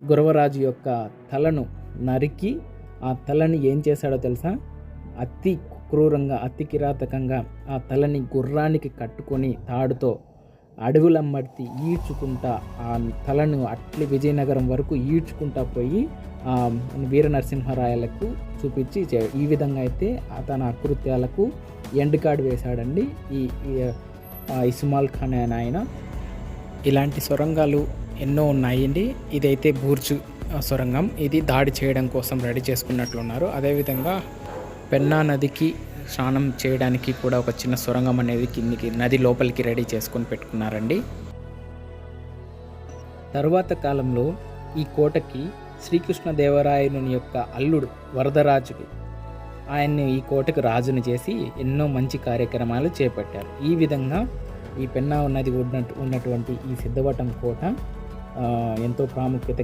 గురవరాజు యొక్క తలను నరికి ఆ తలని ఏం చేశాడో తెలుసా? అతి క్రూరంగా, అతి కిరాతకంగా ఆ తలని గుర్రానికి కట్టుకొని తాడుతో అడవులమ్మటి ఈడ్చుకుంటా ఆ తలను అట్లి విజయనగరం వరకు ఈడ్చుకుంటా పోయి వీర నరసింహరాయలకు చూపించి ఈ విధంగా అయితే తన అకృత్యాలకు ఎండ్ కార్డ్ వేశాడండి ఈ ఇస్మాల్ ఖాన్ అనే ఆయన. ఇలాంటి సొరంగాలు ఎన్నో ఉన్నాయండి. ఇదైతే బూర్జు సొరంగం. ఇది దాడి చేయడం కోసం రెడీ చేసుకున్నట్లున్నారు. అదేవిధంగా పెన్నా నదికి స్నానం చేయడానికి కూడా ఒక చిన్న సొరంగం అనేది కిందికి నది లోపలికి రెడీ చేసుకొని పెట్టుకున్నారండి. తరువాత కాలంలో ఈ కోటకి శ్రీకృష్ణదేవరాయలుని యొక్క అల్లుడు వరదరాజుడు ఆయన్ని ఈ కోటకు రాజును చేసి ఎన్నో మంచి కార్యక్రమాలు చేపట్టారు. ఈ విధంగా ఈ పెన్నా నది ఉన్నటువంటి ఈ సిద్ధవటం కోట ఎంతో ప్రాముఖ్యత